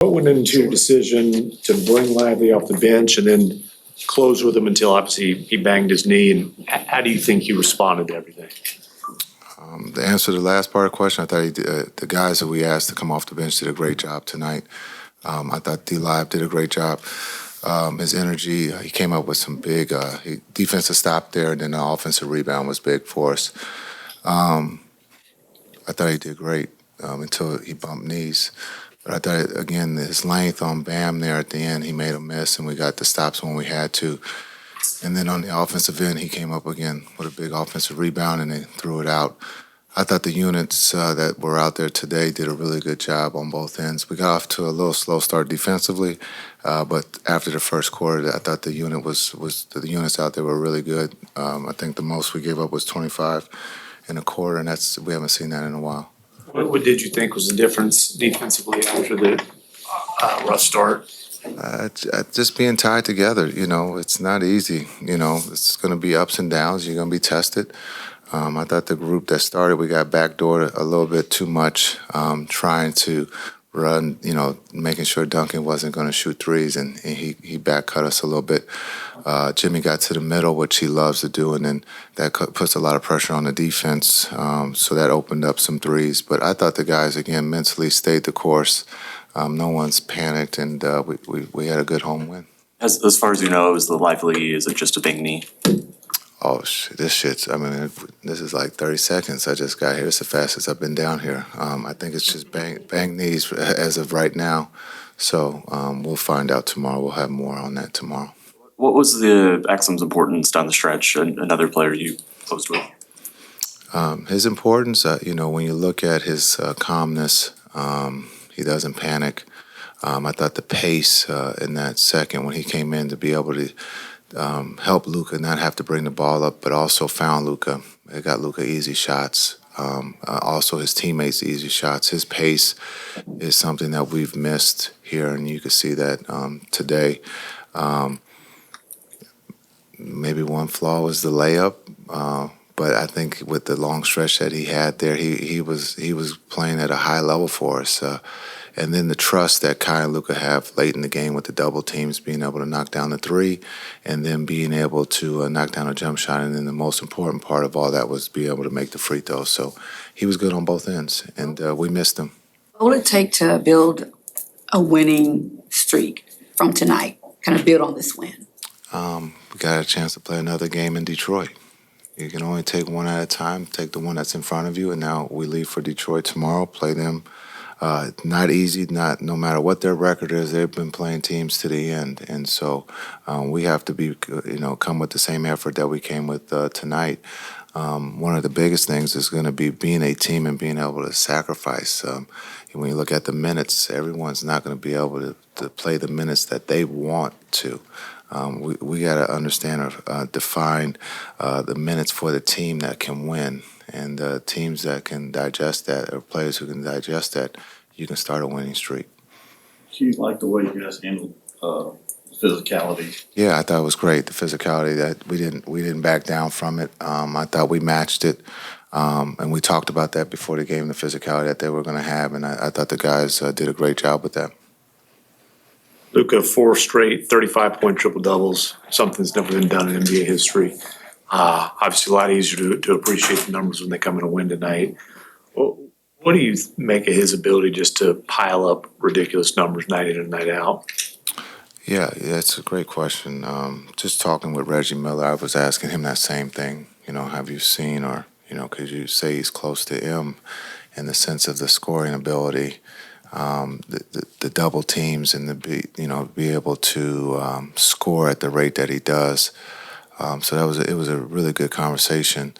What went into your decision to bring Lively off the bench and then close with him until obviously he banged his knee? And how do you think he responded to everything? The answer to the last part of the question, I thought he did, the guys that we asked to come off the bench did a great job tonight. I thought D-Live did a great job. His energy, he came up with some big defensive stop there, and then the offensive rebound was big for us. I thought he did great until he bumped knees. But I thought, again, his length on Bam there at the end, he made a miss, and we got the stops when we had to. And then on the offensive end, he came up again with a big offensive rebound, and they threw it out. I thought the units that were out there today did a really good job on both ends. We got off to a little slow start defensively, but after the first quarter, I thought the the units out there were really good. I think the most we gave up was 25 in a quarter, and we haven't seen that in a while. What did you think was the difference defensively after the rough start? Just being tied together, it's not easy. It's going to be ups and downs. You're going to be tested. I thought the group that started, we got backdoored a little bit too much, trying to run, making sure Duncan wasn't going to shoot threes, and he back cut us a little bit. Jimmy got to the middle, which he loves to do, and then that puts a lot of pressure on the defense, so that opened up some threes. But I thought the guys, again, mentally stayed the course. No one's panicked, and we had a good home win. As far as you know, is it just a big knee? Oh, this is like 30 seconds. I just got here. It's the fastest I've been down here. I think it's just bang knees as of right now. So we'll find out tomorrow. We'll have more on that tomorrow. What was the Exum's importance down the stretch? Another player you closed with? His importance, when you look at his calmness, he doesn't panic. I thought the pace in that second when he came in to be able to help Luka not have to bring the ball up, but also found Luka. It got Luka easy shots. Also his teammates easy shots. His pace is something that we've missed here, and you can see that today. Maybe one flaw was the layup, but I think with the long stretch that he had there, he was playing at a high level for us. And then the trust that Kai and Luka have late in the game with the double teams, being able to knock down the three, and then being able to knock down a jump shot. And then the most important part of all that was being able to make the free throw. So he was good on both ends, and we missed him. What will it take to build a winning streak from tonight, kind of build on this win? We got a chance to play another game in Detroit. You can only take one at a time, take the one that's in front of you, and now we leave for Detroit tomorrow, play them. Not easy, no matter what their record is, they've been playing teams to the end. And so we have to come with the same effort that we came with tonight. One of the biggest things is going to be being a team and being able to sacrifice. When you look at the minutes, everyone's not going to be able to play the minutes that they want to. We got to understand or define the minutes for the team that can win. And teams that can digest that, or players who can digest that, you can start a winning streak. Do you like the way you guys handled physicality? Yeah, I thought it was great. The physicality that we didn't back down from it. I thought we matched it, and we talked about that before the game. The physicality that they were going to have, and I thought the guys did a great job with that. Luka, 4 straight 35-point triple-doubles, something that's never been done in NBA history. Obviously, a lot easier to appreciate the numbers when they come in a win tonight. What do you make of his ability just to pile up ridiculous numbers night in and night out? Yeah, that's a great question. Just talking with Reggie Miller, I was asking him that same thing. Have you seen, or could you say he's close to him in the sense of the scoring ability, the double teams, and be able to score at the rate that he does. So it was a really good conversation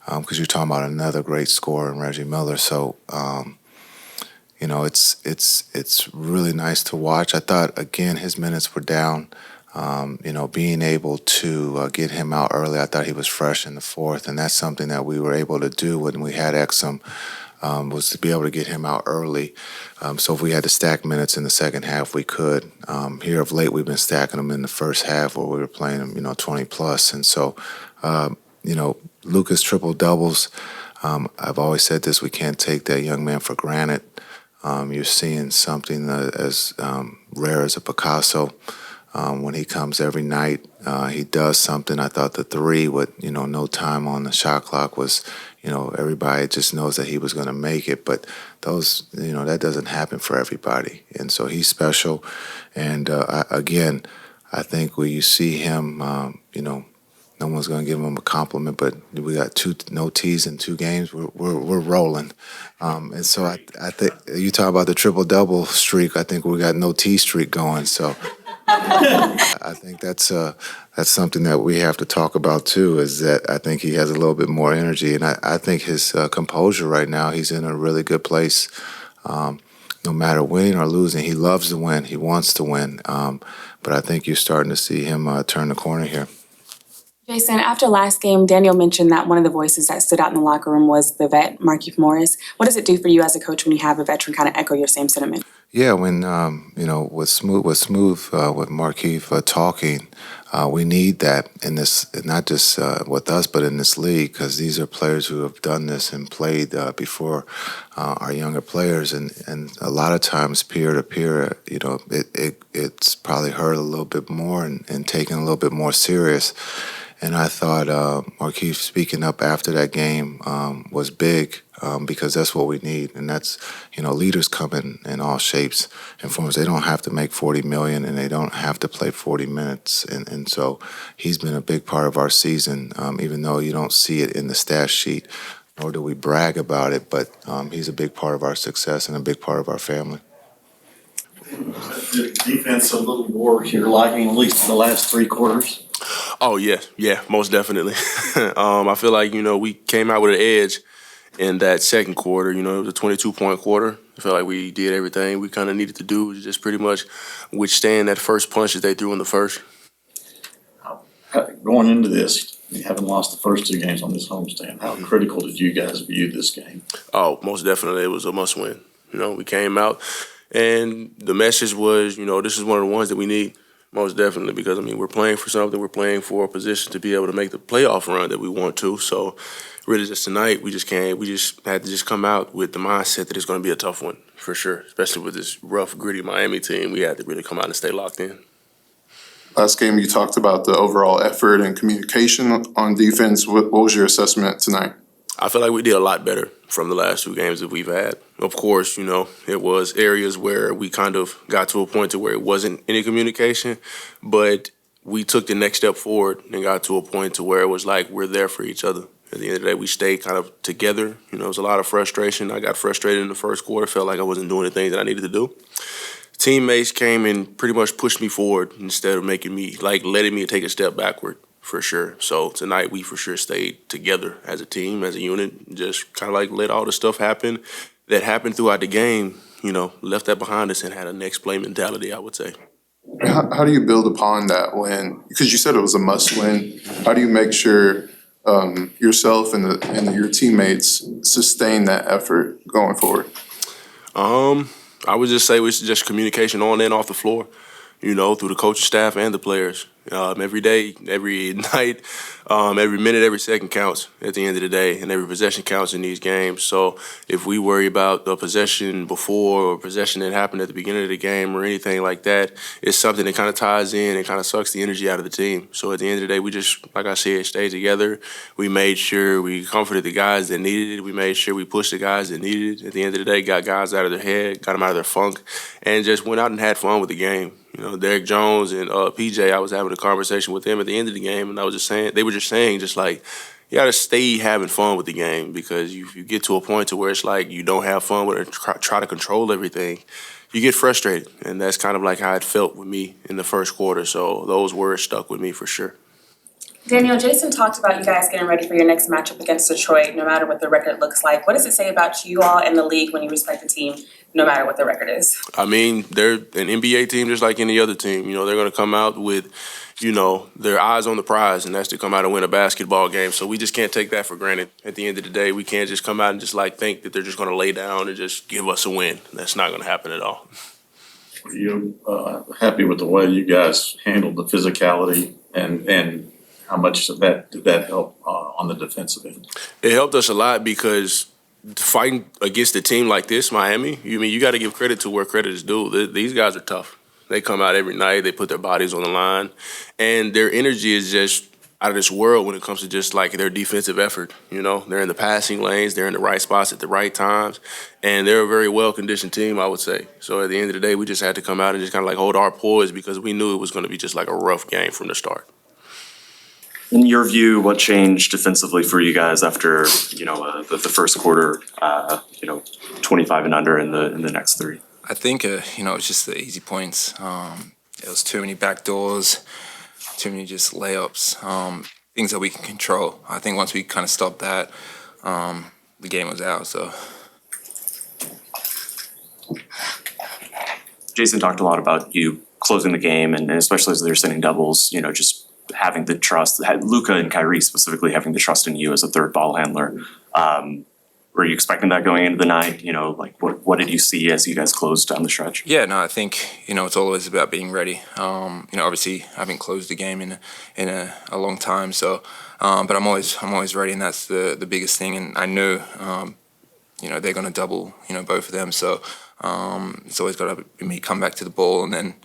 because you're talking about another great scorer in Reggie Miller. So it's really nice to watch. I thought again his minutes were down. Being able to get him out early, I thought he was fresh in the fourth, and that's something that we were able to do when we had Exum. Was to be able to get him out early. So if we had to stack minutes in the second half, we could. Here of late, we've been stacking them in the first half where we were playing them, 20 plus. And so, Luka's triple doubles. I've always said this: we can't take that young man for granted. You're seeing something as rare as a Picasso. When he comes every night, he does something. I thought the three with, no time on the shot clock was, everybody just knows that he was going to make it. But those, that doesn't happen for everybody. And so he's special. And I think when you see him, no one's going to give him a compliment, but we got no T's in 2 games. We're rolling, and so I think you talk about the triple double streak. I think we got no T streak going. So I think that's something that we have to talk about too. Is that I think he has a little bit more energy, and I think his composure right now. He's in a really good place. No matter winning or losing, he loves to win. He wants to win. But I think you're starting to see him turn the corner here. Jason, after last game, Daniel mentioned that one of the voices that stood out in the locker room was the vet, Markieff Morris. What does it do for you as a coach when you have a veteran kind of echo your same sentiment? Yeah, when with Markieff talking, we need that in this, not just with us, but in this league, because these are players who have done this and played before our younger players, and a lot of times peer to peer, it's probably hurt a little bit more and taken a little bit more serious. And I thought Markieff speaking up after that game was big because that's what we need. And that's, leaders come in all shapes and forms. They don't have to make $40 million and they don't have to play 40 minutes. And so he's been a big part of our season, even though you don't see it in the stat sheet, nor do we brag about it. But he's a big part of our success and a big part of our family. The defense a little more to your liking, at least the last 3 quarters? Oh, yeah, most definitely. I feel like, we came out with an edge in that second quarter. It was a 22-point quarter. I feel like we did everything we kind of needed to do, just pretty much withstand that first punch that they threw in the first. Going into this, you haven't lost the first 2 games on this homestand. How critical did you guys view this game? Oh, most definitely. It was a must-win. We came out, and the message was, this is one of the ones that we need. Most definitely, because, we're playing for something. We're playing for a position to be able to make the playoff run that we want to. So, really, just tonight, we just had to just come out with the mindset that it's going to be a tough one, for sure. Especially with this rough, gritty Miami team, we had to really come out and stay locked in. Last game, you talked about the overall effort and communication on defense. What was your assessment tonight? I feel like we did a lot better from the last 2 games that we've had. Of course, it was areas where we kind of got to a point to where it wasn't any communication, but we took the next step forward and got to a point to where it was like we're there for each other. At the end of the day, we stayed kind of together. It was a lot of frustration. I got frustrated in the first quarter, felt like I wasn't doing the things that I needed to do. Teammates came and pretty much pushed me forward instead of letting me take a step backward. For sure. So tonight we for sure stayed together as a team, as a unit, just kind of let all the stuff happen that happened throughout the game, left that behind us and had a next play mentality, I would say. How do you build upon that because you said it was a must win, how do you make sure yourself and your teammates sustain that effort going forward? I would just say it's just communication on and off the floor, through the coaching staff and the players. Every day, every night, every minute, every second counts at the end of the day, and every possession counts in these games. So if we worry about the possession before or possession that happened at the beginning of the game or anything like that, it's something that kind of ties in and kind of sucks the energy out of the team. So at the end of the day, we just, like I said, stayed together. We made sure we comforted the guys that needed it. We made sure we pushed the guys that needed it. At the end of the day, got guys out of their head, got them out of their funk, and just went out and had fun with the game. Derek Jones and PJ, I was having a conversation with them at the end of the game, and they were just saying, you got to stay having fun with the game, because if you get to a point to where it's like you don't have fun with it and try to control everything, you get frustrated. And that's kind of like how it felt with me in the first quarter. So those words stuck with me for sure. Daniel, Jason talked about you guys getting ready for your next matchup against Detroit, no matter what the record looks like. What does it say about you all and the league when you respect the team, no matter what the record is? They're an NBA team just like any other team. They're going to come out with, their eyes on the prize, and that's to come out and win a basketball game. So we just can't take that for granted. At the end of the day, we can't just come out and just think that they're just going to lay down and just give us a win. That's not going to happen at all. Were you happy with the way you guys handled the physicality and how much did that help on the defensive end? It helped us a lot because fighting against a team like this, Miami, you got to give credit to where credit is due. These guys are tough. They come out every night. They put their bodies on the line, and their energy is just out of this world when it comes to just like their defensive effort. They're in the passing lanes. They're in the right spots at the right times, and they're a very well-conditioned team, I would say. So at the end of the day, we just had to come out and just kind of like hold our poise because we knew it was going to be just like a rough game from the start. In your view, what changed defensively for you guys after the first quarter? 25 and under in the next three. I think it's just the easy points. There was too many backdoors, too many just layups, things that we can control. I think once we kind of stopped that, the game was out. So. Jason talked a lot about you closing the game, and especially as they're sending doubles. Just having the trust. Luka and Kyrie specifically having the trust in you as a third ball handler. Were you expecting that going into the night? What did you see as you guys closed down the stretch? Yeah, no, I think it's always about being ready. Obviously I haven't closed the game in a long time, so but I'm always ready, and that's the biggest thing. And I knew they're going to double both of them, so it's always got to be me come back to the ball, and then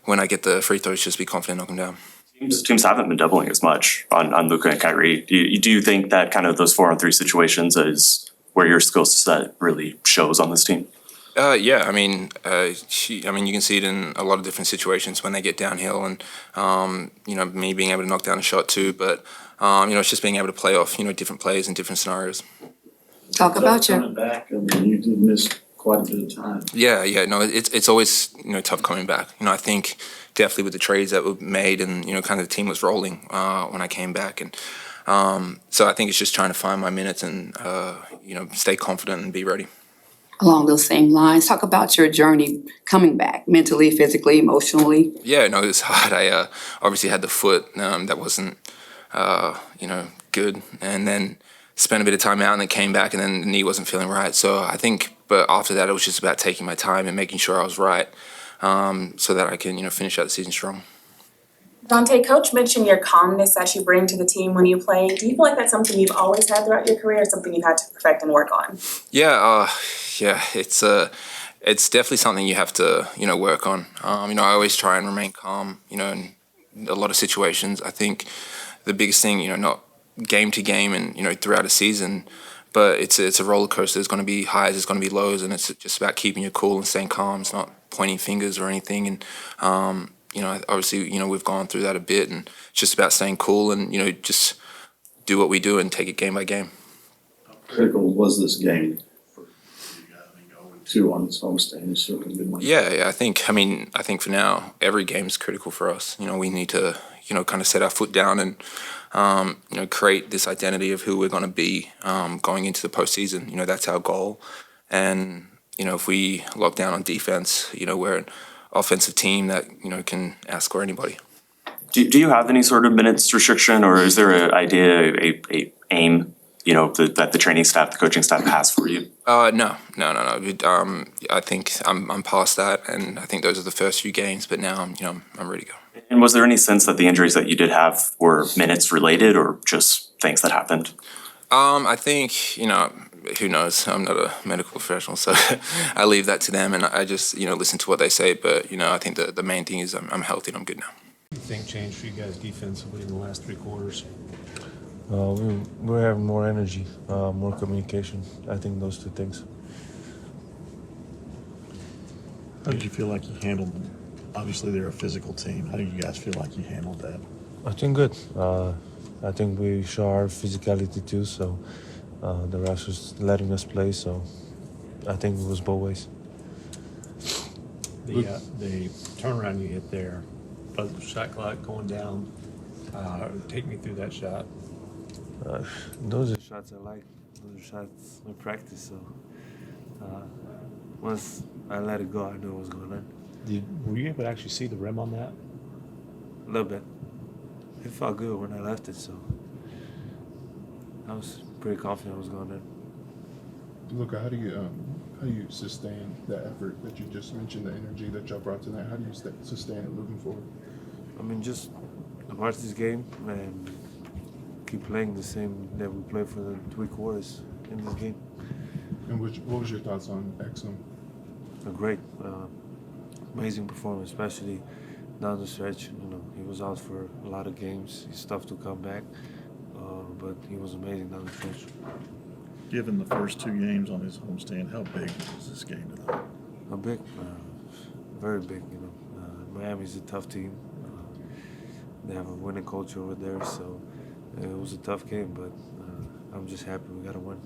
when I get the free throws, just be confident, knock them down. Teams haven't been doubling as much on Luka and Kyrie. Do you think that kind of those 4-on-3 situations is where your skill set really shows on this team? Yeah, I mean, you can see it in a lot of different situations when they get downhill, and me being able to knock down a shot too. But it's just being able to play off different plays and different scenarios. Talk about Coming back, I mean, you did miss quite a bit of time. Yeah, no, it's always tough coming back. I think definitely with the trades that were made, and kind of the team was rolling when I came back, and so I think it's just trying to find my minutes and stay confident and be ready. along those same lines. Talk about your journey coming back, mentally, physically, emotionally. Yeah, no, it was hard. I obviously had the foot that wasn't, good, and then spent a bit of time out, and then came back, and then the knee wasn't feeling right. So I think, but after that, it was just about taking my time and making sure I was right, so that I can, finish out the season strong. Dante, Coach mentioned your calmness that you bring to the team when you play. Do you feel like that's something you've always had throughout your career, or something you've had to perfect and work on? Yeah, it's definitely something you have to, work on. I always try and remain calm, in a lot of situations. I think the biggest thing, not game to game and, throughout a season, but it's a roller coaster. There's going to be highs, there's going to be lows, and it's just about keeping you cool and staying calm. It's not pointing fingers or anything. And, obviously, we've gone through that a bit, and it's just about staying cool and, just do what we do and take it game by game. How critical was this game for you guys? 0-2 on this homestand, it's certainly been one. Yeah, I think for now, every game is critical for us. We need to, kind of set our foot down and, create this identity of who we're going to be going into the postseason. That's our goal. And, if we lock down on defense, we're an offensive team that, can outscore anybody. Do you have any sort of minutes restriction, or is there an idea, a aim, that the training staff, the coaching staff has for you? No. I think I'm past that, and I think those are the first few games. But now I'm ready to go. And was there any sense that the injuries that you did have were minutes related, or just things that happened? I think, who knows? I'm not a medical professional, so I leave that to them, and I just, listen to what they say. But, I think the main thing is I'm healthy and I'm good now. What do you think changed for you guys defensively in the last 3 quarters? We're having more energy, more communication. I think those 2 things. How did you feel like you handled them? Obviously, they're a physical team. How do you guys feel like you handled that? I think good. I think we show our physicality too, so the refs was letting us play, so I think it was both ways. The turnaround you hit there, but shot clock going down, take me through that shot. Those are shots I like. Those are shots I practice, so once I let it go, I knew what was going on. Were you able to actually see the rim on that? A little bit. It felt good when I left it, so I was pretty confident it was going in. Luka, how do you sustain that effort that you just mentioned, the energy that y'all brought tonight? How do you sustain it moving forward? I mean, just watch this game and keep playing the same that we played for the 3 quarters in this game. And what was your thoughts on Exum? A great, amazing performance, especially down the stretch. You know, he was out for a lot of games. It's tough to come back, but he was amazing down the stretch. Given the first two games on his homestand, how big was this game tonight? A big, very big. You know, Miami's a tough team. They have a winning culture over there, so it was a tough game. But I'm just happy we got a win.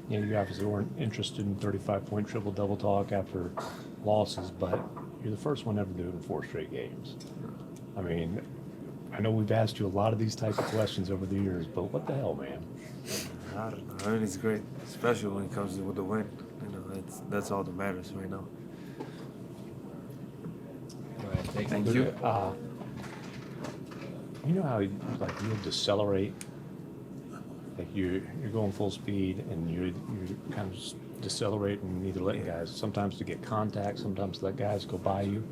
Yeah, you obviously weren't interested in 35-point triple-double talk after losses, but you're the first one ever to do it in 4 straight games. I mean, I know we've asked you a lot of these types of questions over the years, but what the hell, man? I don't know. I mean, it's great, especially when it comes with the win. You know, that's all that matters right now. Thank you. You know how you'll decelerate, like you're going full speed and you're kind of just decelerating and either letting guys sometimes to get contact, sometimes let guys go by you.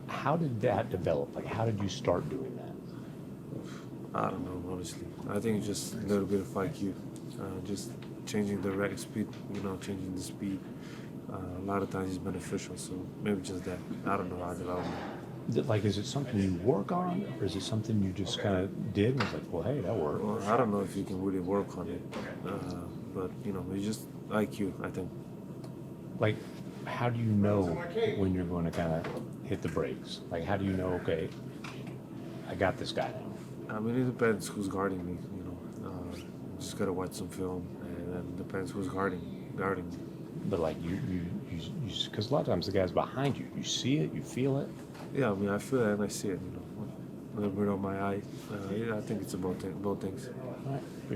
How did that develop? Like, how did you start doing that? I don't know, honestly. I think just a little bit of IQ, just changing the rate speed. You know, changing the speed. A lot of times is beneficial. So maybe just that. I don't know how I developed it. Like, is it something you work on, or is it something you just kind of did and was like, well, hey, that worked? Well, I don't know if you can really work on it, but you know, it's just IQ, I think. Like, how do you know when you're going to kind of hit the brakes? Like, how do you know, okay, I got this guy now? I mean, it depends who's guarding me. You know, you just gotta watch some film, and then it depends who's guarding me. But like you, because a lot of times the guy's behind you. You see it, you feel it. Yeah, I mean, I feel it and I see it. You know, a little bit on my eye. Yeah, I think it's about both things. All right.